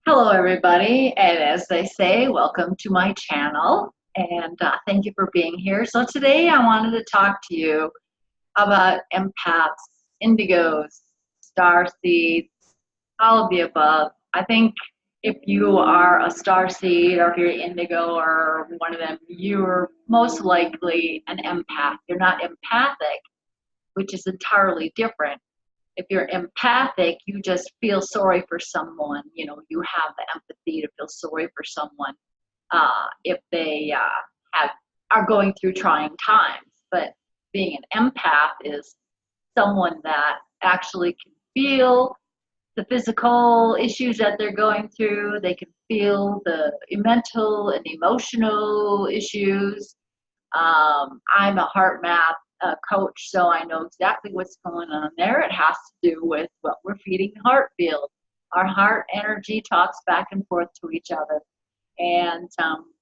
Hello, everybody, and as they say, welcome to my channel, and thank you for being here. So today I wanted to talk to you about empaths, indigos, star seeds, all of the above. I think if you are a star seed or if you're indigo or one of them, you're most likely an empath. You're not empathic, which is entirely different. If you're empathic, you just feel sorry for someone. You know, you have the empathy to feel sorry for someone if they have are going through trying times. But being an empath is someone that actually can feel the physical issues that they're going through. They can feel the mental and emotional issues. I'm a heart math coach, so I know exactly what's going on there. It has to do with what we're feeding the heart field. Our heart energy talks back and forth to each other, and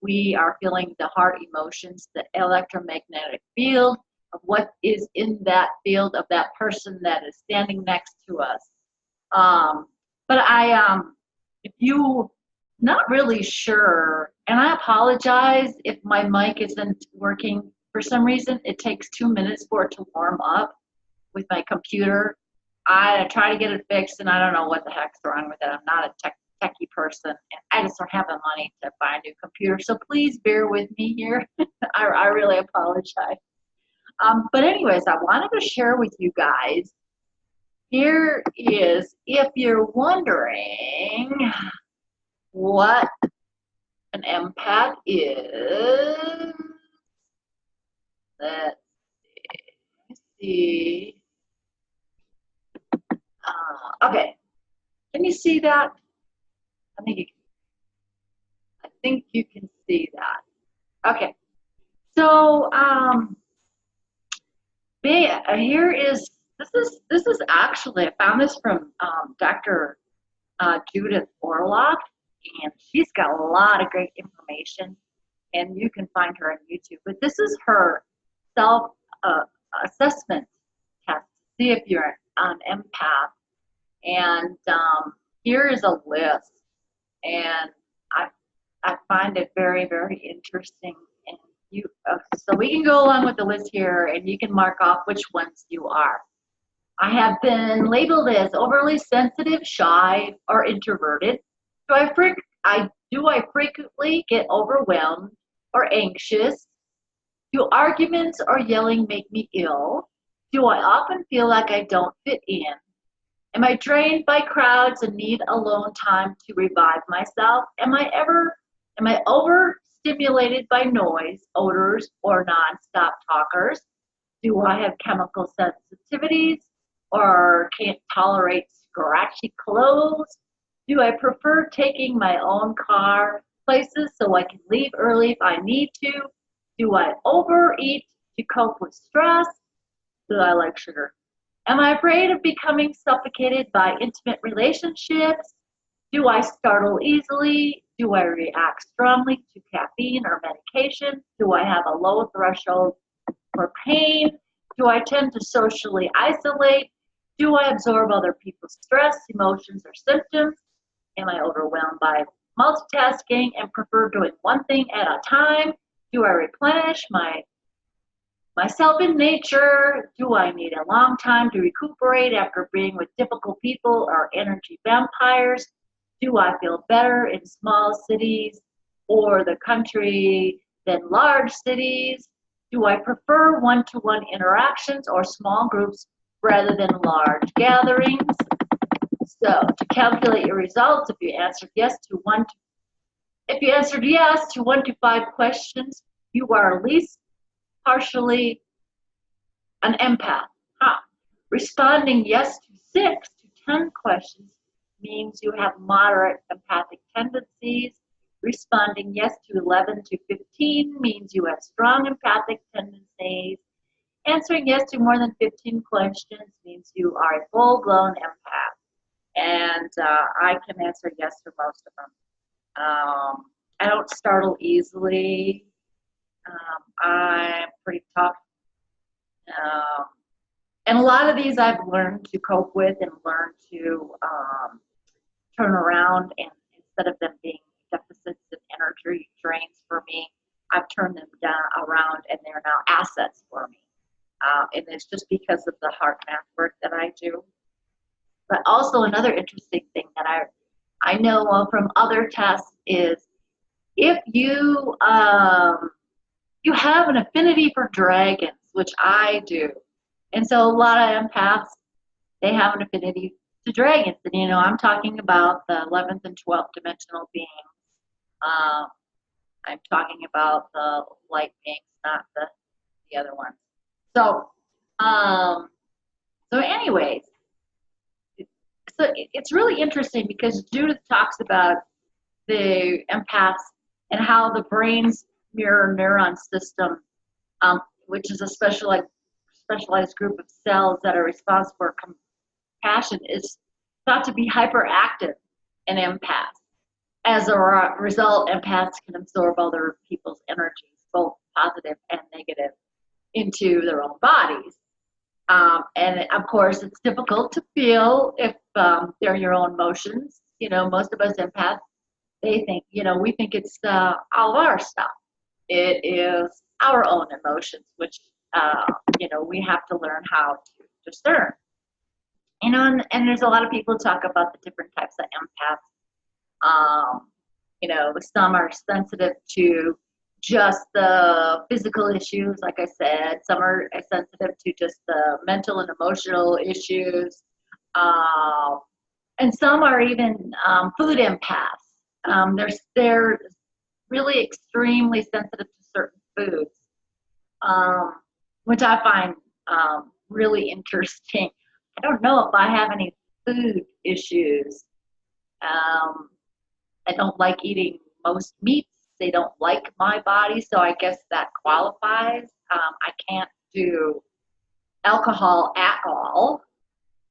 we are feeling the heart emotions, the electromagnetic field of what is in that field of that person that is standing next to us. But if you not really sure, and I apologize if my mic isn't working. For some reason, it takes 2 minutes for it to warm up with my computer. I try to get it fixed, and I don't know what the heck's wrong with it. I'm not a techie person, and I just don't have the money to buy a new computer. So please bear with me here. I really apologize. But anyways, I wanted to share with you guys. Here is, if you're wondering what an empath is, let's see. Okay, can you see that? I think you can see that. Okay, so here is this is actually, I found this from Dr. Judith Orlock, and she's got a lot of great information, and you can find her on YouTube. But this is her self assessment test to see if you're an empath. And here is a list, and I I find it very, very interesting. And so we can go along with the list here, and you can mark off which ones you are. I have been labeled as overly sensitive, shy, or introverted. Do I frequently get overwhelmed or anxious? Do arguments or yelling make me ill? Do I often feel like I don't fit in? Am I drained by crowds and need alone time to revive myself? Am I overstimulated by noise, odors, or nonstop talkers? Do I have chemical sensitivities or can't tolerate scratchy clothes? Do I prefer taking my own car places so I can leave early if I need to? Do I overeat to cope with stress? Do I like sugar? Am I afraid of becoming suffocated by intimate relationships? Do I startle easily? Do I react strongly to caffeine or medication? Do I have a low threshold for pain? Do I tend to socially isolate? Do I absorb other people's stress, emotions, or symptoms? Am I overwhelmed by multitasking and prefer doing one thing at a time? Do I replenish myself in nature? Do I need a long time to recuperate after being with difficult people or energy vampires? Do I feel better in small cities or the country than large cities? Do I prefer one-to-one interactions or small groups rather than large gatherings? So to calculate your results, if you answered yes to 1 to 5 questions, you are at least partially an empath. Huh. Responding yes to 6 to 10 questions means you have moderate empathic tendencies. Responding yes to 11 to 15 means you have strong empathic tendencies. Answering yes to more than 15 questions means you are a full-blown empath. And I can answer yes to most of them. I don't startle easily. I'm pretty tough. And a lot of these I've learned to cope with and learned to turn around and instead of them being deficits in energy drains for me, I've turned them around and they're now assets for me. And it's just because of the hard math work that I do. But also another interesting thing that I know from other tests is if you you have an affinity for dragons, which I do, and so a lot of empaths, they have an affinity to dragons. And you know, I'm talking about the 11th and 12th dimensional beings. Um, I'm talking about the light beings, not the other ones. So, so anyways, so it's really interesting because Judith talks about the empaths and how the brain's mirror neuron system, which is a specialized group of cells that are responsible for compassion, is thought to be hyperactive in empaths. As a result, empaths can absorb other people's energies, both positive and negative, into their own bodies. And of course, it's difficult to feel if they're your own emotions. You know, most of us empaths, they think, you know, we think it's all of our stuff. It is our own emotions, which, you know, we have to learn how to discern. You know, and there's a lot of people talk about the different types of empaths. You know, some are sensitive to just the physical issues, like I said. Some are sensitive to just the mental and emotional issues. And some are even food empaths. They're really extremely sensitive to certain foods, which I find really interesting. I don't know if I have any food issues. I don't like eating most meats. They don't like my body, so I guess that qualifies. I can't do alcohol at all.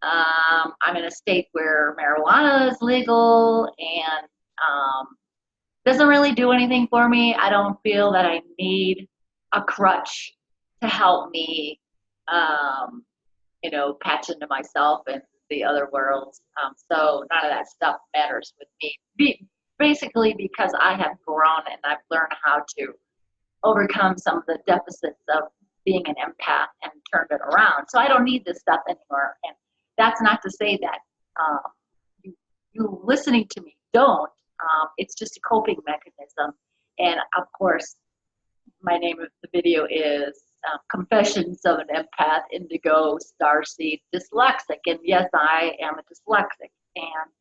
I'm in a state where marijuana is legal and doesn't really do anything for me. I don't feel that I need a crutch to help me, you know, patch into myself and the other worlds. So none of that stuff matters with me. Basically because I have grown and I've learned how to overcome some of the deficits of being an empath and turned it around. So I don't need this stuff anymore. And that's not to say that you listening to me don't. It's just a coping mechanism. And of course, my name of the video is Confessions of an Empath-Indigo Starseed Dyslexic. And yes, I am a dyslexic. And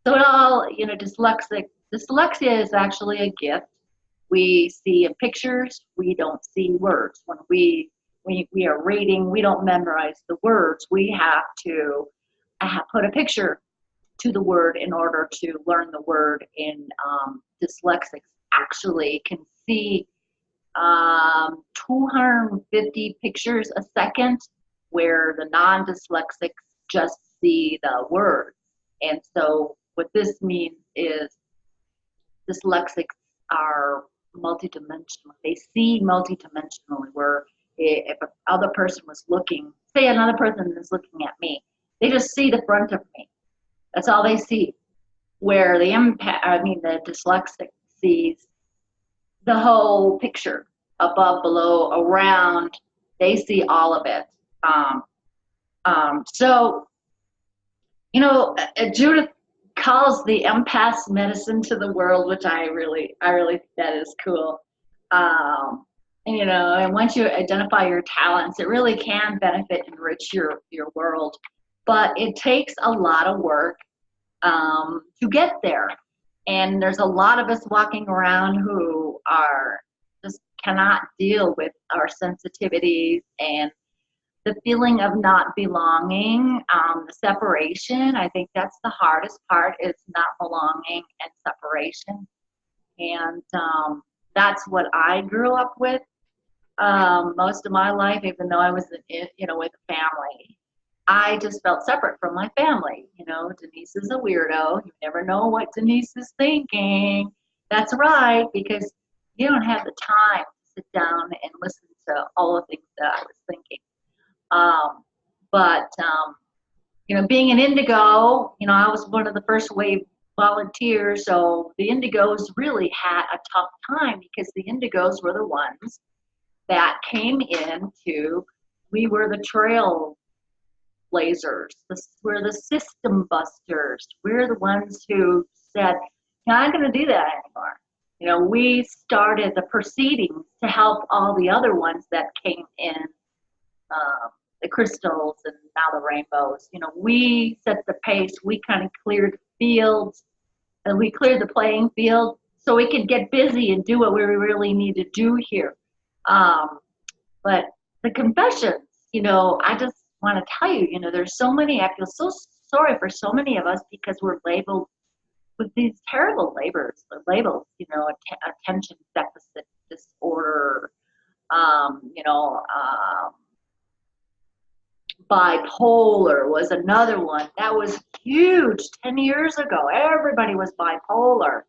so it all, you know, dyslexia is actually a gift. We see in pictures, we don't see words. When we are reading, we don't memorize the words. We have to put a picture to the word in order to learn the word. In dyslexics actually can see 250 pictures a second, where the non-dyslexics just see the words. And so what this means is dyslexics are multidimensional. They see multidimensionally, where if another person was looking, say another person is looking at me, they just see the front of me. That's all they see. Where the dyslexic sees the whole picture, above, below, around. They see all of it. So, you know, Judith calls the empath's medicine to the world, which I really think that is cool. And you know, and once you identify your talents, it really can benefit and enrich your world. But it takes a lot of work to get there. And there's a lot of us walking around who are just cannot deal with our sensitivities and the feeling of not belonging, the separation. I think that's the hardest part, is not belonging and separation. And that's what I grew up with most of my life, even though I was, you know, with a family. I just felt separate from my family. You know, Denise is a weirdo. You never know what Denise is thinking. That's right, because you don't have the time to sit down and listen to all the things that I was thinking. You know, being an indigo, you know, I was one of the first wave volunteers. So the Indigos really had a tough time because the Indigos were the ones that came into, we were the trail blazers, we're the system busters. We're the ones who said, no, I'm not going to do that anymore. You know, we started the proceedings to help all the other ones that came in, the crystals and now the rainbows. You know, we set the pace. We kind of cleared fields and we cleared the playing field so we could get busy and do what we really need to do here. But the confessions, you know, I just want to tell you, you know, there's so many, I feel so sorry for so many of us because we're labeled with these terrible labels, you know, attention deficit disorder, you know, bipolar was another one. That was huge 10 years ago. Everybody was bipolar.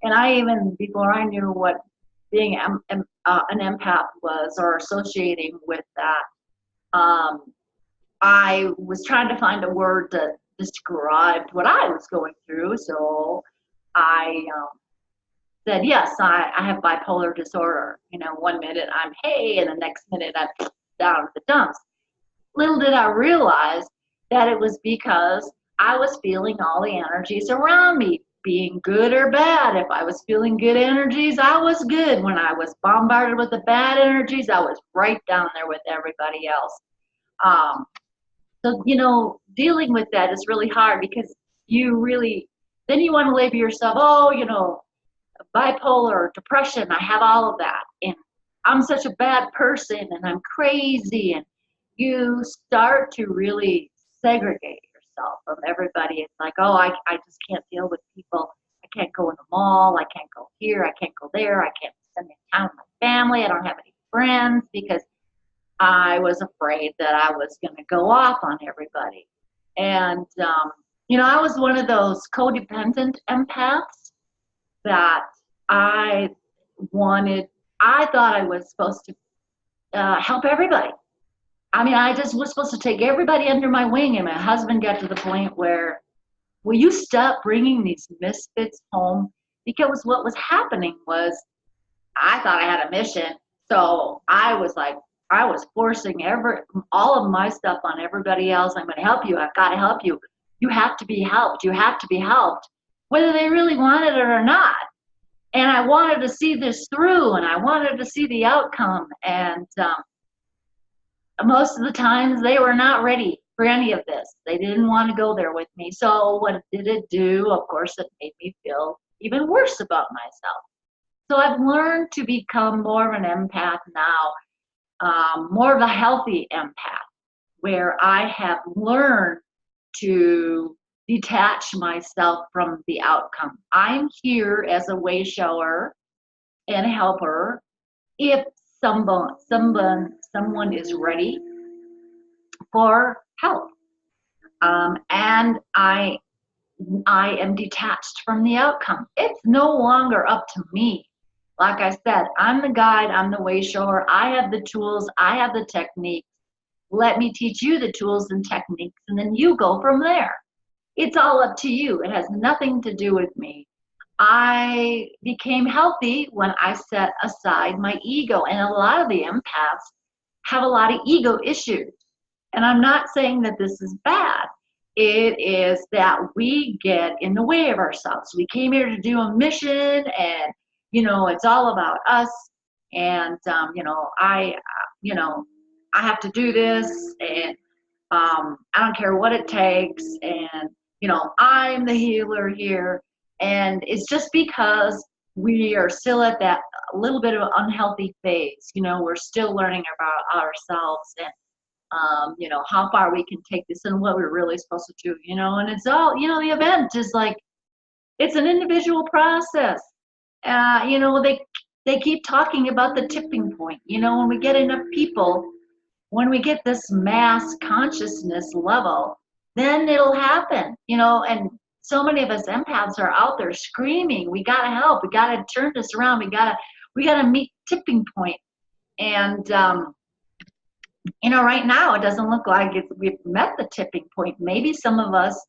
And I even, before I knew what being an empath was or associating with that, I was trying to find a word that described what I was going through. So I said, yes, I have bipolar disorder. You know, one minute I'm hey, and the next minute I'm down at the dumps. Little did I realize that it was because I was feeling all the energies around me, being good or bad. If I was feeling good energies, I was good. When I was bombarded with the bad energies, I was right down there with everybody else. So, you know, dealing with that is really hard because you really, then you want to label yourself, oh, you know, bipolar, depression, I have all of that. And I'm such a bad person and I'm crazy. And you start to really segregate yourself from everybody. It's like, oh, I just can't deal with people. I can't go in the mall. I can't go here. I can't go there. I can't spend time with my family. I don't have any friends because I was afraid that I was going to go off on everybody. And, you know, I was one of those codependent empaths that I thought I was supposed to help everybody. I mean, I just was supposed to take everybody under my wing. And my husband got to the point where, will you stop bringing these misfits home? Because what was happening was I thought I had a mission. So I was like, I was forcing all of my stuff on everybody else. I'm going to help you. I've got to help you. You have to be helped. You have to be helped, whether they really wanted it or not. And I wanted to see this through, and I wanted to see the outcome. And most of the times they were not ready for any of this. They didn't want to go there with me. So what did it do? Of course, it made me feel even worse about myself. So I've learned to become more of an empath now. More of a healthy empath, where I have learned to detach myself from the outcome. I'm here as a way shower and helper if someone is ready for help. And I am detached from the outcome. It's no longer up to me. Like I said, I'm the guide, I'm the way shower. I have the tools, I have the techniques. Let me teach you the tools and techniques, and then you go from there. It's all up to you. It has nothing to do with me. I became healthy when I set aside my ego, and a lot of the empaths have a lot of ego issues. And I'm not saying that this is bad. It is that we get in the way of ourselves. We came here to do a mission, and you know, it's all about us, and you know, I have to do this, and I don't care what it takes, and you know, I'm the healer here. And it's just because we are still at that little bit of unhealthy phase. You know, we're still learning about ourselves and you know, how far we can take this and what we're really supposed to do. You know, and it's all, you know, the event is like, it's an individual process. You know, they keep talking about the tipping point. You know, when we get enough people, when we get this mass consciousness level, then it'll happen. You know, and so many of us empaths are out there screaming, we gotta help, we gotta turn this around, we gotta meet tipping point. And you know, right now it doesn't look like we've met the tipping point. Maybe some of us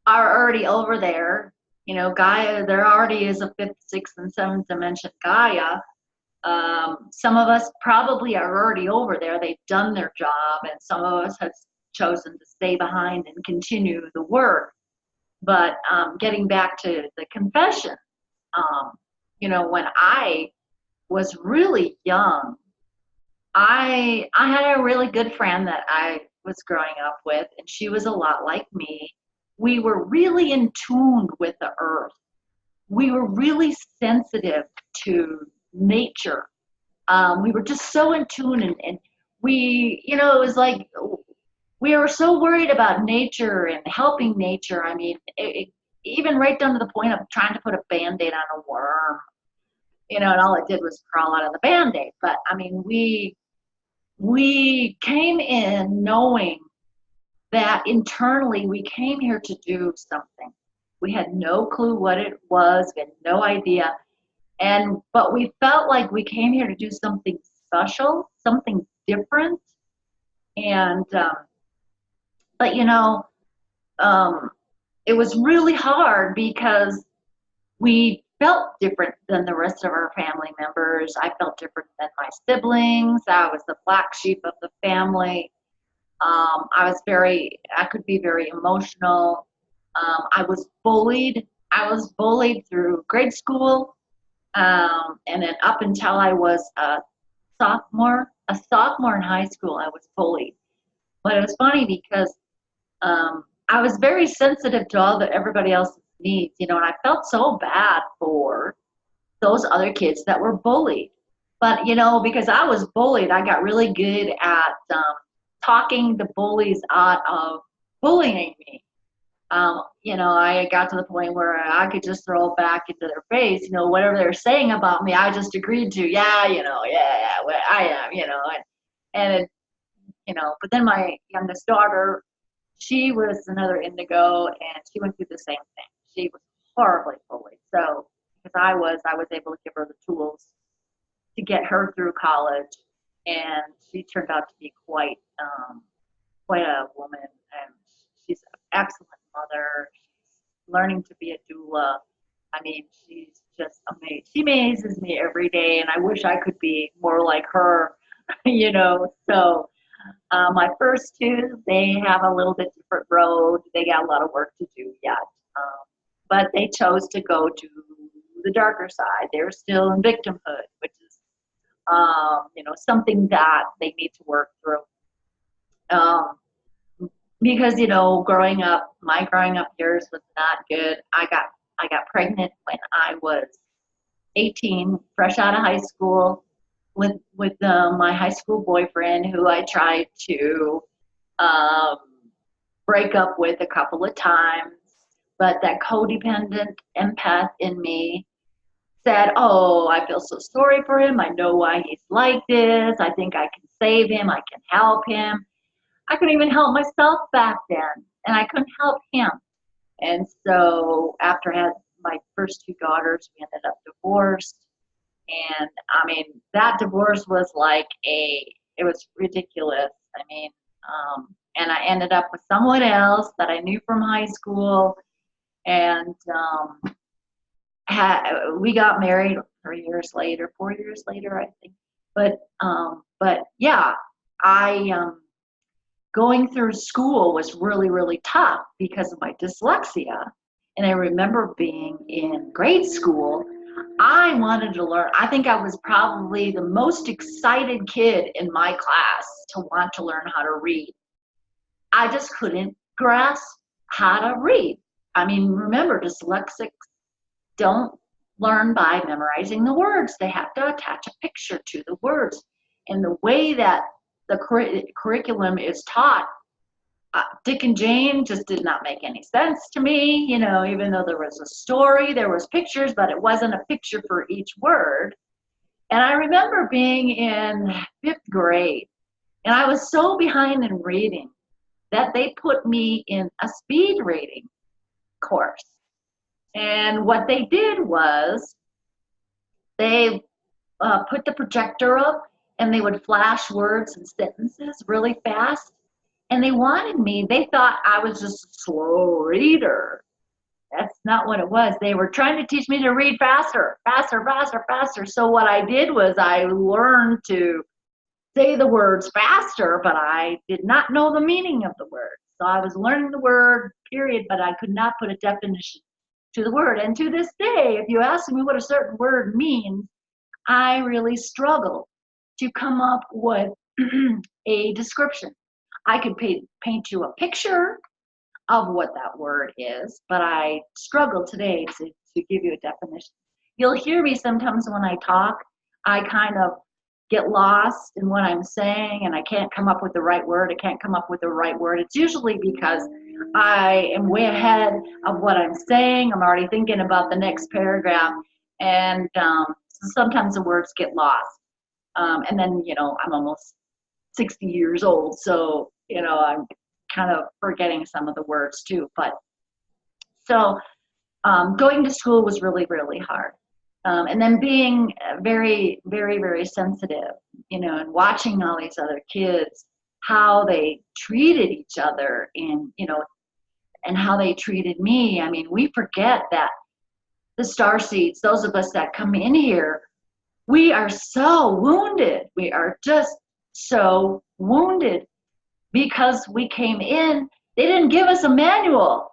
are already over there, Gaia, there already is a fifth, sixth, and seventh dimension Gaia. Some of us probably are already over there. They've done their job, and some of us have chosen to stay behind and continue the work. But getting back to the confession, when I was really young, I had a really good friend that I was growing up with, and she was a lot like me. We were really in tune with the earth. We were really sensitive to nature. We were just so in tune, and we, it was like we were so worried about nature and helping nature. I mean, even right down to the point of trying to put a Band-Aid on a worm, and all it did was crawl out of the Band-Aid. But I mean, we came in knowing that internally we came here to do something. We had no clue what it was. We had no idea. But we felt like we came here to do something special, something different. And, but it was really hard because we felt different than the rest of our family members. I felt different than my siblings. I was the black sheep of the family. I could be very emotional. I was bullied. I was bullied through grade school. And then up until I was a sophomore in high school, I was bullied. But it was funny because I was very sensitive to everybody else's needs, and I felt so bad for those other kids that were bullied. But, because I was bullied, I got really good at talking the bullies out of bullying me. I got to the point where I could just throw it back into their face, whatever they're saying about me, I just agreed to, yeah, well, I am, and it, but then my youngest daughter, she was another indigo, and she went through the same thing. She was horribly bullied. So because I was able to give her the tools to get her through college, and she turned out to be quite a woman, and she's an excellent mother. She's learning to be a doula. I mean, she's just amazing. She amazes me every day, and I wish I could be more like her, So my first two, they have a little bit different road. They got a lot of work to do yet. But they chose to go to the darker side. They're still in victimhood, which is, something that they need to work through. Because, my growing up years was not good. I got pregnant when I was 18, fresh out of high school, with my high school boyfriend, who I tried to break up with a couple of times. But that codependent empath in me said, oh, I feel so sorry for him. I know why he's like this. I think I can save him. I can help him. I couldn't even help myself back then, and I couldn't help him. And so after I had my first two daughters, we ended up divorced. And I mean, that divorce was it was ridiculous. I mean, and I ended up with someone else that I knew from high school, and we got married 4 years later, I think. But yeah, going through school was really, really tough because of my dyslexia. And I remember being in grade school, I wanted to learn. I think I was probably the most excited kid in my class to want to learn how to read. I just couldn't grasp how to read. I mean, remember, dyslexics don't learn by memorizing the words. They have to attach a picture to the words. And the way that the curriculum is taught, Dick and Jane just did not make any sense to me, even though there was a story, there was pictures, but it wasn't a picture for each word. And I remember being in 5th grade, and I was so behind in reading that they put me in a speed reading course. And what they did was they put the projector up, and they would flash words and sentences really fast. And they thought I was just a slow reader. That's not what it was. They were trying to teach me to read faster, faster, faster, faster. So what I did was I learned to say the words faster, but I did not know the meaning of the word. So I was learning the word, period, but I could not put a definition to the word. And to this day, if you ask me what a certain word means, I really struggle to come up with a description. I could paint you a picture of what that word is, but I struggle today to give you a definition. You'll hear me sometimes when I talk, I kind of get lost in what I'm saying and I can't come up with the right word. I can't come up with the right word. It's usually because I am way ahead of what I'm saying. I'm already thinking about the next paragraph, and so sometimes the words get lost. And then, I'm almost 60 years old, so, I'm kind of forgetting some of the words too. But so going to school was really, really hard. And then being very, very, very sensitive, and watching all these other kids, how they treated each other and how they treated me. I mean, we forget that the star seeds, those of us that come in here, we are so wounded. We are just so wounded because we came in. They didn't give us a manual.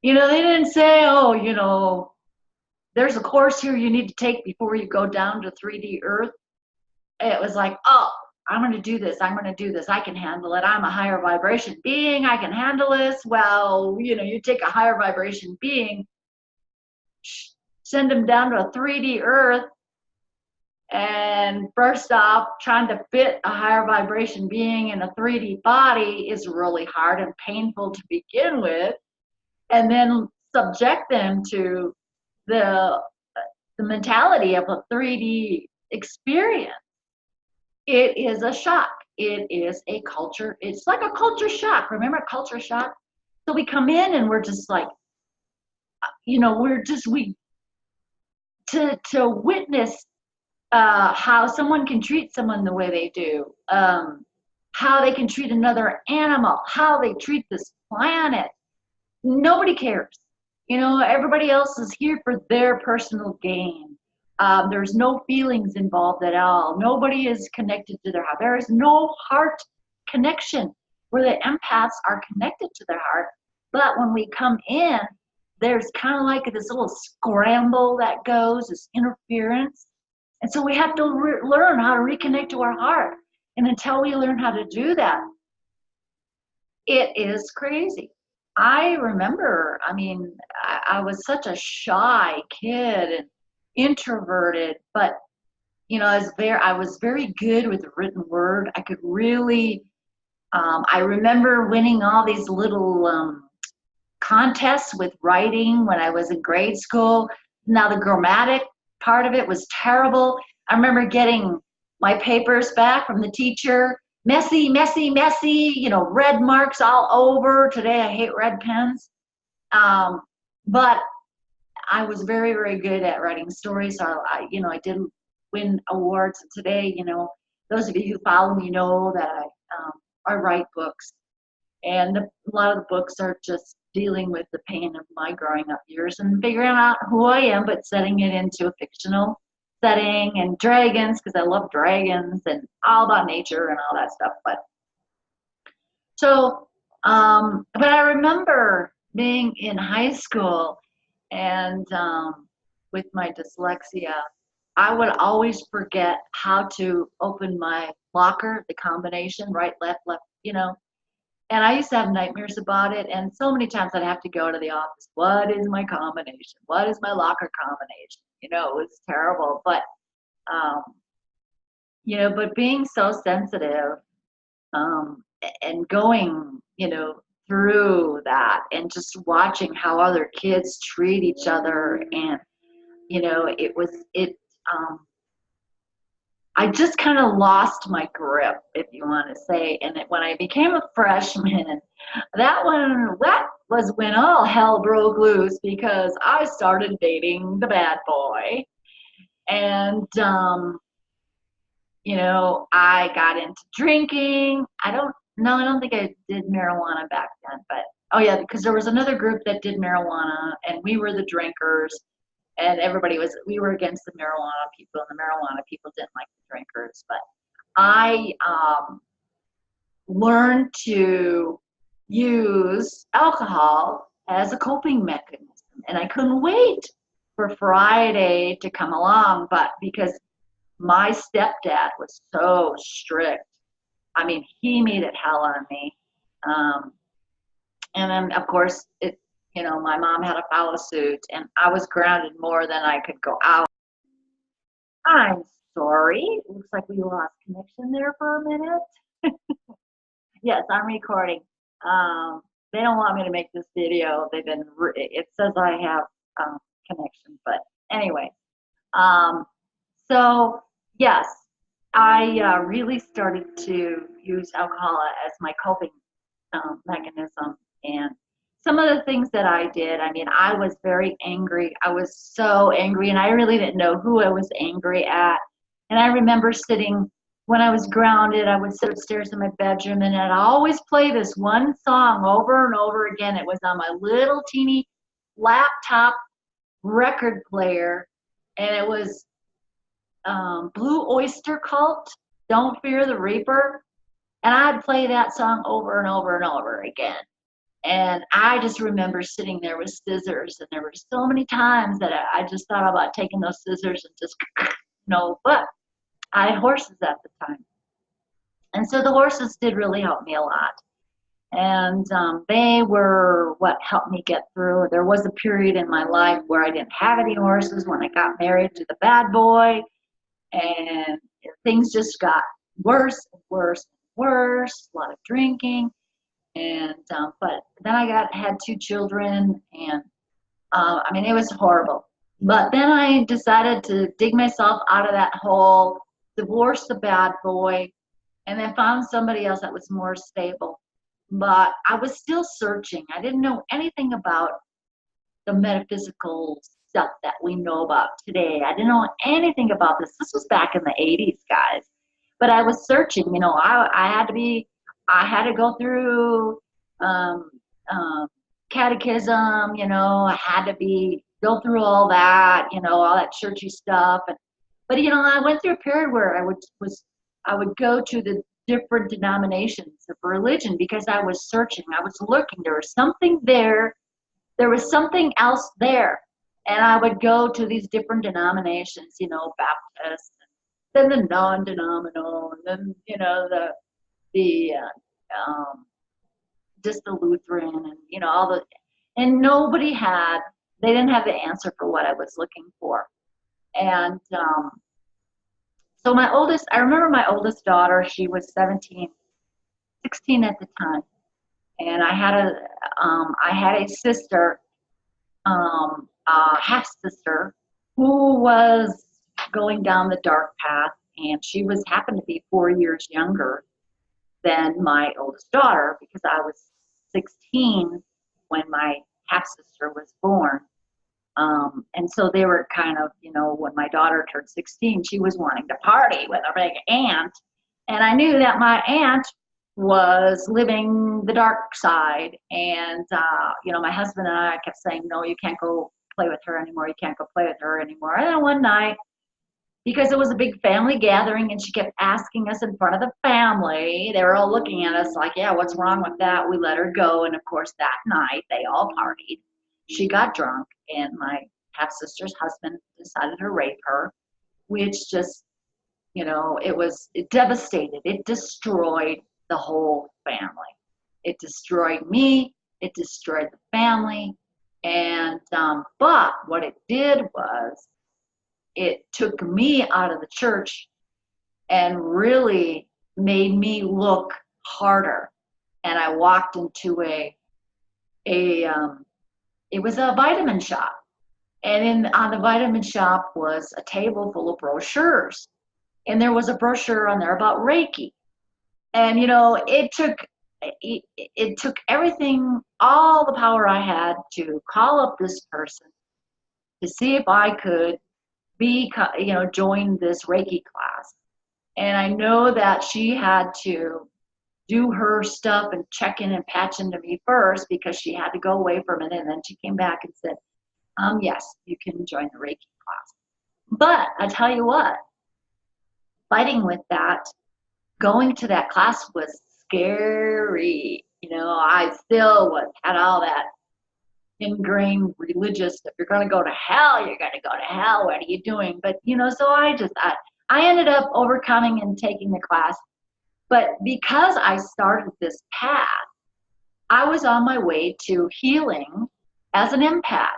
They didn't say, oh, there's a course here you need to take before you go down to 3D Earth. It was like, oh, I'm going to do this. I'm going to do this. I can handle it. I'm a higher vibration being. I can handle this. Well, you take a higher vibration being, send them down to a 3D Earth, and first off, trying to fit a higher vibration being in a 3D body is really hard and painful to begin with. And then subject them to the mentality of a 3D experience. It is a shock. It is a culture. It's like a culture shock. Remember culture shock? So we come in and we're just like, to witness how someone can treat someone the way they do, how they can treat another animal, how they treat this planet. Nobody cares. Everybody else is here for their personal gain. There's no feelings involved at all. Nobody is connected to their heart. There is no heart connection where the empaths are connected to their heart. But when we come in, there's kind of like this little scramble that goes, this interference. And so we have to learn how to reconnect to our heart. And until we learn how to do that, it is crazy. I remember, I was such a shy kid and introverted, but I was very good with the written word. I could really, I remember winning all these little contests with writing when I was in grade school. Now the grammatic part of it was terrible. I remember getting my papers back from the teacher, messy, messy, messy, red marks all over. Today I hate red pens. But I was very, very good at writing stories. So I did win awards. And today, those of you who follow me know that I write books. And a lot of the books are just dealing with the pain of my growing up years and figuring out who I am, but setting it into a fictional setting, and dragons, because I love dragons and all about nature and all that stuff. But I remember being in high school and with my dyslexia, I would always forget how to open my locker, the combination, right, left, left, and I used to have nightmares about it. And so many times I'd have to go to the office. What is my combination? What is my locker combination? It was terrible. But, but being so sensitive and going, through that and just watching how other kids treat each other. And, I just kind of lost my grip, if you want to say. And when I became a freshman, that was when all hell broke loose, because I started dating the bad boy. And, I got into drinking. I don't think I did marijuana back then, but Oh yeah, because there was another group that did marijuana, and we were the drinkers, and we were against the marijuana people, and the marijuana people didn't like the drinkers. But I learned to use alcohol as a coping mechanism, and I couldn't wait for Friday to come along. But because my stepdad was so strict, I mean, he made it hell on me. Um, and then, of course, my mom had to follow suit, and I was grounded more than I could go out. I'm sorry. Looks like we lost connection there for a minute. Yes, I'm recording. They don't want me to make this video. It says I have connection, but anyway. Um, so yes, I really started to use alcohol as my coping mechanism. And some of the things that I did, I mean, I was very angry. I was so angry, and I really didn't know who I was angry at. And I remember sitting, when I was grounded, I would sit upstairs in my bedroom, and I'd always play this one song over and over again. It was on my little teeny laptop record player, and it was Blue Oyster Cult, Don't Fear the Reaper. And I'd play that song over and over and over again. And I just remember sitting there with scissors, and there were so many times that I just thought about taking those scissors and just, but I had horses at the time. And so the horses did really help me a lot. And they were what helped me get through. There was a period in my life where I didn't have any horses when I got married to the bad boy, and things just got worse and worse and worse, a lot of drinking. And but then had two children, and I mean, it was horrible. But then I decided to dig myself out of that hole, divorce the bad boy, and then found somebody else that was more stable. But I was still searching. I didn't know anything about the metaphysical stuff that we know about today. I didn't know anything about this. This was back in the 80s, guys. But I was searching. I had to go through um, catechism. I had to go through all that. All that churchy stuff. But I went through a period where I would go to the different denominations of religion because I was searching. I was looking. There was something there. There was something else there. And I would go to these different denominations, Baptist, then the non-denominational, and then, the just the Lutheran, and, and they didn't have the answer for what I was looking for. And so I remember my oldest daughter, she was 16 at the time. And I had a sister, half sister, who was going down the dark path, and she happened to be 4 years younger than my oldest daughter, because I was 16 when my half sister was born. And so they were kind of, when my daughter turned 16, she was wanting to party with her big aunt, and I knew that my aunt was living the dark side. And my husband and I kept saying, no, you can't go play with her anymore, you can't go play with her anymore. And then one night, because it was a big family gathering, and she kept asking us in front of the family, they were all looking at us like, yeah, what's wrong with that? We let her go. And of course that night they all partied. She got drunk, and my half sister's husband decided to rape her, which just, it devastated, it destroyed the whole family. It destroyed me, it destroyed the family. And but what it did was, it took me out of the church and really made me look harder. And I walked into it was a vitamin shop, and on the vitamin shop was a table full of brochures, and there was a brochure on there about Reiki. And it took everything, all the power I had, to call up this person to see if I could join this Reiki class. And I know that she had to do her stuff and check in and patch into me first because she had to go away for a minute, and then she came back and said, yes, you can join the Reiki class. But I tell you what, fighting with that, going to that class was scary. I still had all that ingrained religious, if you're going to go to hell, you're going to go to hell. What are you doing? But, so I ended up overcoming and taking the class. But because I started this path, I was on my way to healing as an empath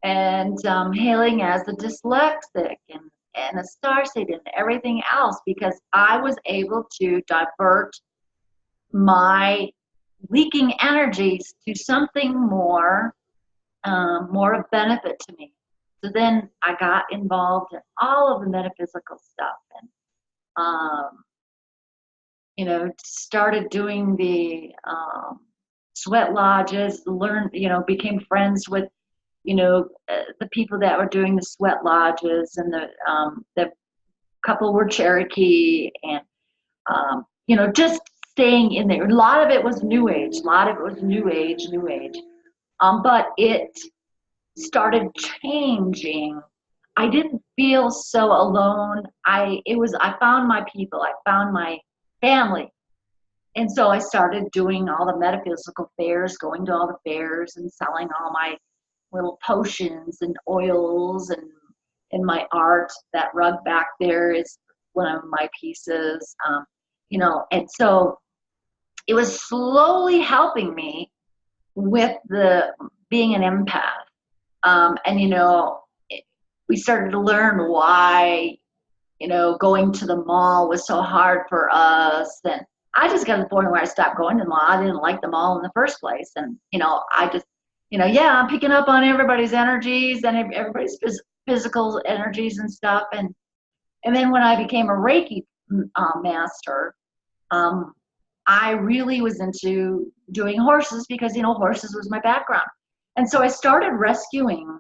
and healing as a dyslexic and a starseed and everything else, because I was able to divert my leaking energies to something more of benefit to me. So then I got involved in all of the metaphysical stuff and started doing the sweat lodges, became friends with the people that were doing the sweat lodges, and the couple were Cherokee, and just staying in there. A lot of it was New Age. But it started changing. I didn't feel so alone. I found my people. I found my family. And so I started doing all the metaphysical fairs, going to all the fairs and selling all my little potions and oils and my art. That rug back there is one of my pieces, and so it was slowly helping me with being an empath. We started to learn why, going to the mall was so hard for us. And I just got to the point where I stopped going to the mall. I didn't like the mall in the first place. And, I just, I'm picking up on everybody's energies and everybody's physical energies and stuff. And then when I became a Reiki master, I really was into doing horses because, horses was my background. And so I started rescuing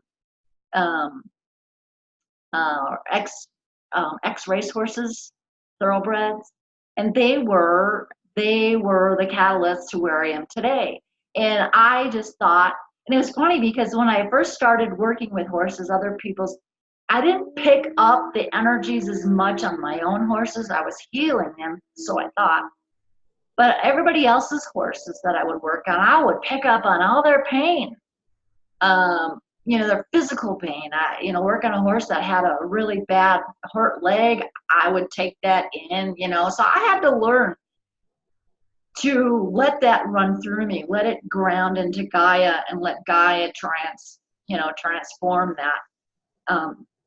ex racehorses, thoroughbreds, and they were the catalyst to where I am today. And I just thought, and it was funny because when I first started working with horses, I didn't pick up the energies as much on my own horses. I was healing them, so I thought. But everybody else's horses that I would work on, I would pick up on all their pain. Their physical pain. Work on a horse that had a really bad hurt leg, I would take that in, so I had to learn to let that run through me, let it ground into Gaia, and let Gaia transform that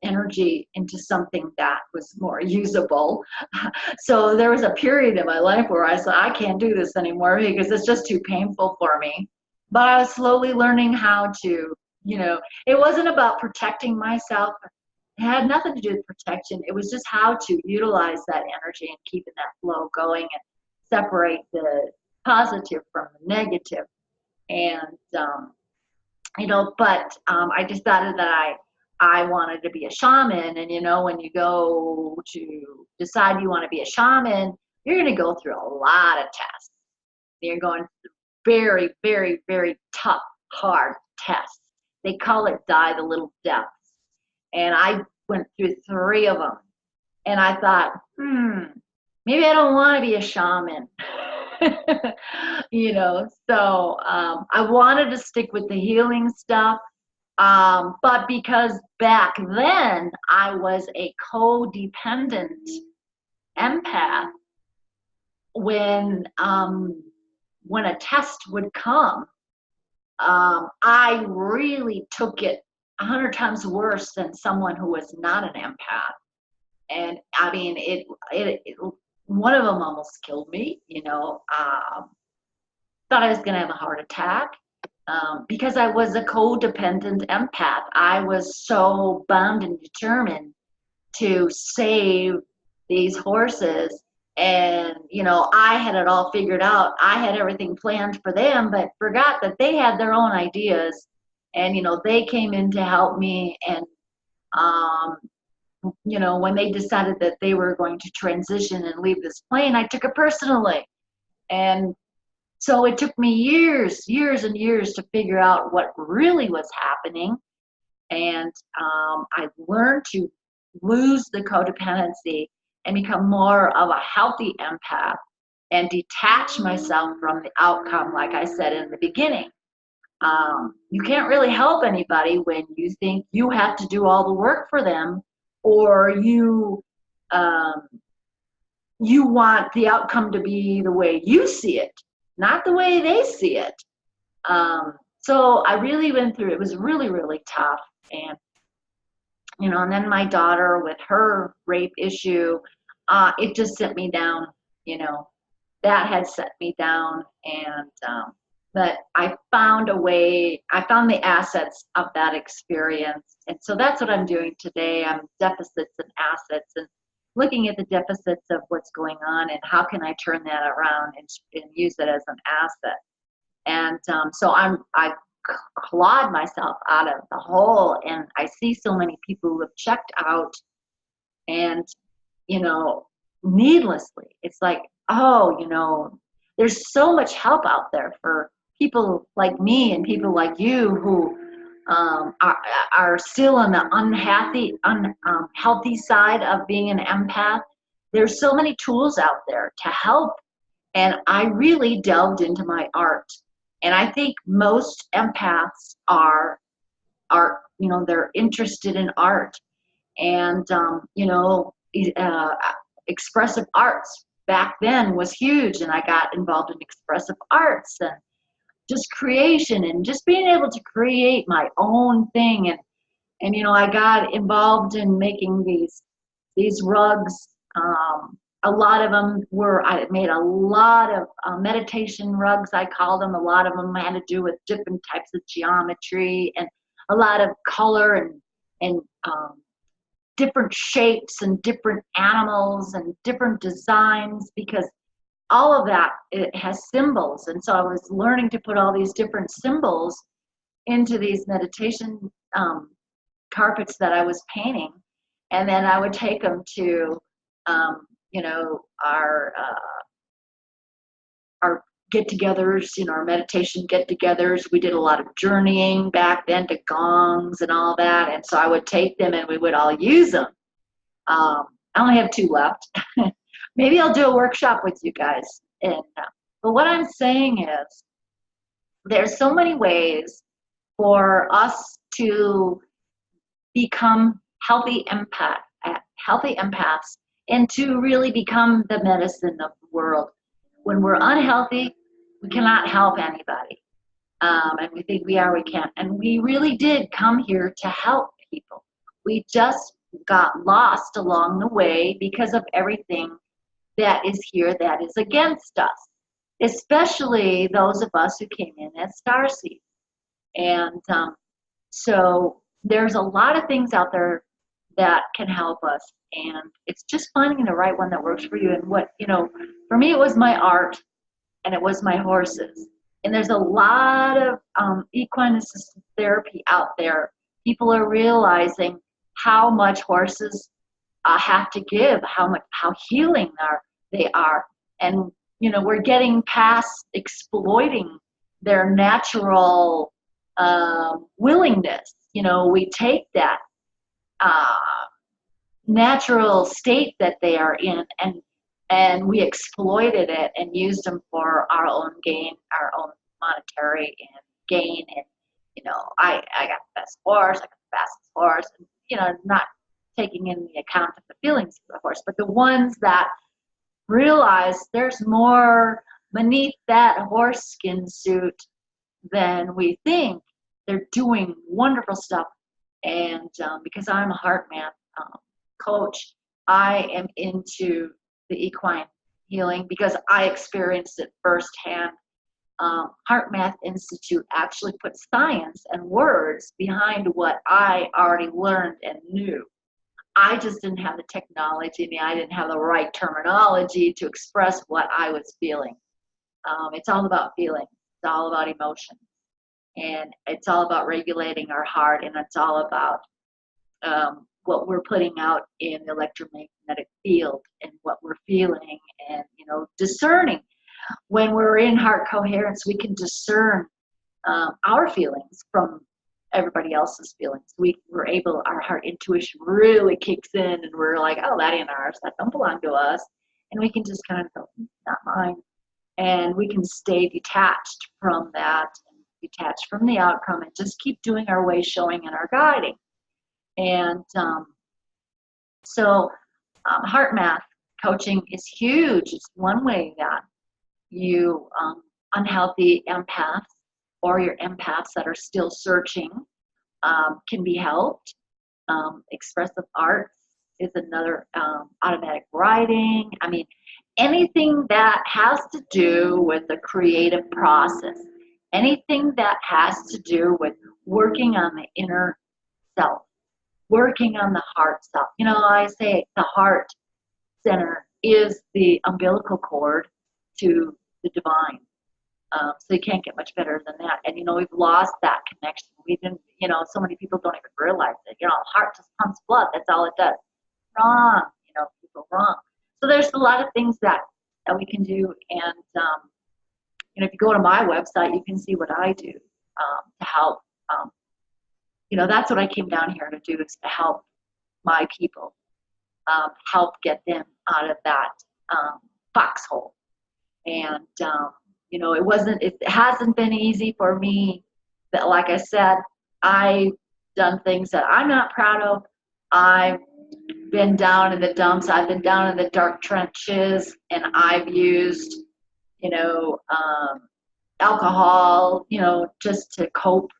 energy into something that was more usable. So there was a period in my life where I said, I can't do this anymore because it's just too painful for me. But I was slowly learning how to, it wasn't about protecting myself. It had nothing to do with protection. It was just how to utilize that energy and keeping that flow going and separate the positive from the negative. And, but I decided that I wanted to be a shaman. And, when you go to decide you want to be a shaman, you're going to go through a lot of tests. You're going through very, very, very tough, hard tests. They call it Die the Little Deaths. And I went through 3 of them. And I thought, maybe I don't want to be a shaman. So I wanted to stick with the healing stuff. But because back then I was a codependent empath, when a test would come, I really took it 100 times worse than someone who was not an empath. And I mean, it one of them almost killed me, thought I was going to have a heart attack. Because I was a codependent empath. I was so bound and determined to save these horses. And, I had it all figured out. I had everything planned for them, but forgot that they had their own ideas. And, they came in to help me. And, when they decided that they were going to transition and leave this plane, I took it personally. And so it took me years and years to figure out what really was happening. And I learned to lose the codependency and become more of a healthy empath and detach myself from the outcome, like I said in the beginning. You can't really help anybody when you think you have to do all the work for them, or um, you want the outcome to be the way you see it, not the way they see it. So I really went through, it was really, really tough. And, and then my daughter with her rape issue, it just sent me down, you know, that had set me down. And, but I found a way, I found the assets of that experience. And so that's what I'm doing today. I'm deficits and assets, and looking at the deficits of what's going on and how can I turn that around and use it as an asset. And so I clawed myself out of the hole, and I see so many people who have checked out, and needlessly, it's like, oh, there's so much help out there for people like me and people like you who are still on the unhealthy side of being an empath. There's so many tools out there to help. And I really delved into my art. And I think most empaths are, they're interested in art. And, expressive arts back then was huge. And I got involved in expressive arts and just creation and just being able to create my own thing. And I got involved in making these rugs. A lot of them I made a lot of meditation rugs, I call them. A lot of them had to do with different types of geometry and a lot of color and different shapes and different animals and different designs, because all of that, it has symbols. And so I was learning to put all these different symbols into these meditation carpets that I was painting. And then I would take them to our get-togethers, our meditation get-togethers. We did a lot of journeying back then to gongs and all that, and so I would take them and we would all use them. I only have 2 left. Maybe I'll do a workshop with you guys. But what I'm saying is, there's so many ways for us to become healthy empaths, and to really become the medicine of the world. When we're unhealthy, we cannot help anybody. And we think we can't. And we really did come here to help people. We just got lost along the way because of everything that is here that is against us, especially those of us who came in as starseeds. And so there's a lot of things out there that can help us, and it's just finding the right one that works for you. And for me, it was my art and it was my horses. And there's a lot of equine assisted therapy out there. People are realizing how much horses have to give, how healing they are. And we're getting past exploiting their natural willingness. We take that natural state that they are in, and we exploited it and used them for our own gain, our own monetary and gain. And I got the best horse, I got the fastest horse, and not taking in the account of the feelings of the horse, but the ones that realize there's more beneath that horse skin suit than we think. They're doing wonderful stuff. And because I'm a heart math coach, I am into the equine healing because I experienced it firsthand. Heart Math Institute actually put science and words behind what I already learned and knew. I just didn't have the technology, I didn't have the right terminology to express what I was feeling. It's all about feeling. It's all about emotion. And it's all about regulating our heart, and it's all about what we're putting out in the electromagnetic field and what we're feeling, and discerning. When we're in heart coherence, we can discern our feelings from everybody else's feelings. We're able, our heart intuition really kicks in, and we're like, oh, that ain't ours, that don't belong to us. And we can just kind of go, not mine. And we can stay detached from that, and detached from the outcome, and just keep doing our way, showing, and our guiding. And heart math coaching is huge. It's one way that you unhealthy empaths or your empaths that are still searching can be helped. Expressive arts is another, automatic writing. I mean, anything that has to do with the creative process, anything that has to do with working on the inner self, working on the heart self. You know, I say the heart center is the umbilical cord to the divine. So you can't get much better than that. And, you know, we've lost that connection. We didn't, you know, so many people don't even realize it. You know, heart just pumps blood. That's all it does. Wrong. You know, people wrong. So there's a lot of things that we can do. And, you know, if you go to my website, you can see what I do to help. You know, that's what I came down here to do, is to help my people, help get them out of that foxhole. And, you know, it hasn't been easy for me. That, like I said, I've done things that I'm not proud of. I've been down in the dumps. I've been down in the dark trenches, and I've used, you know, alcohol, you know, just to cope.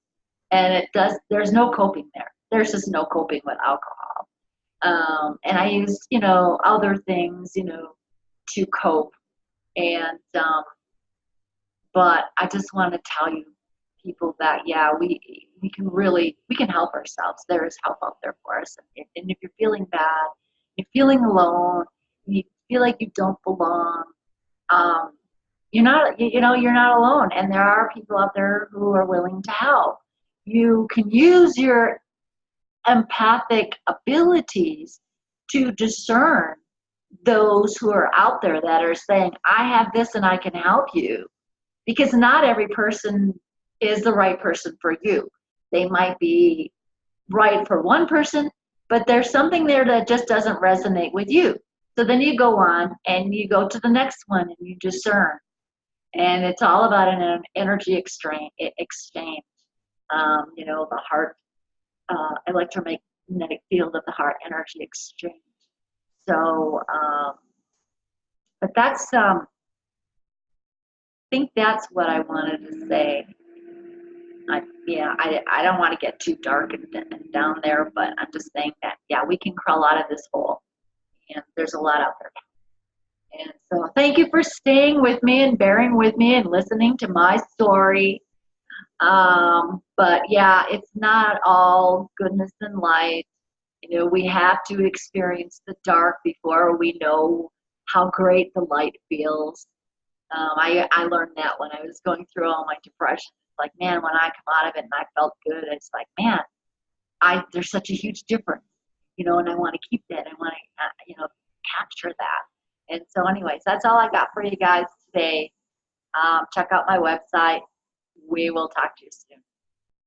And there's no coping there. There's just no coping with alcohol. And I used, you know, other things, you know, to cope. And, but I just want to tell you people that, yeah, we can help ourselves. There is help out there for us. And if you're feeling bad, you're feeling alone, you feel like you don't belong, you're not alone. And there are people out there who are willing to help. You can use your empathic abilities to discern those who are out there that are saying, I have this and I can help you. Because not every person is the right person for you. They might be right for one person, but there's something there that just doesn't resonate with you. So then you go on and you go to the next one and you discern. And it's all about an energy exchange. You know, the heart, electromagnetic field of the heart energy exchange. So, but that's, I think that's what I wanted to say. I don't want to get too dark and down there, but I'm just saying that, yeah, we can crawl out of this hole, and there's a lot out there. And so thank you for staying with me and bearing with me and listening to my story. But yeah, it's not all goodness and light. You know, we have to experience the dark before we know how great the light feels. I learned that when I was going through all my depression. It's like, man, when I come out of it and I felt good, it's like, man, there's such a huge difference, you know, and I want to keep that. I want to, you know, capture that. And so anyways, that's all I got for you guys today. Check out my website. We will talk to you soon.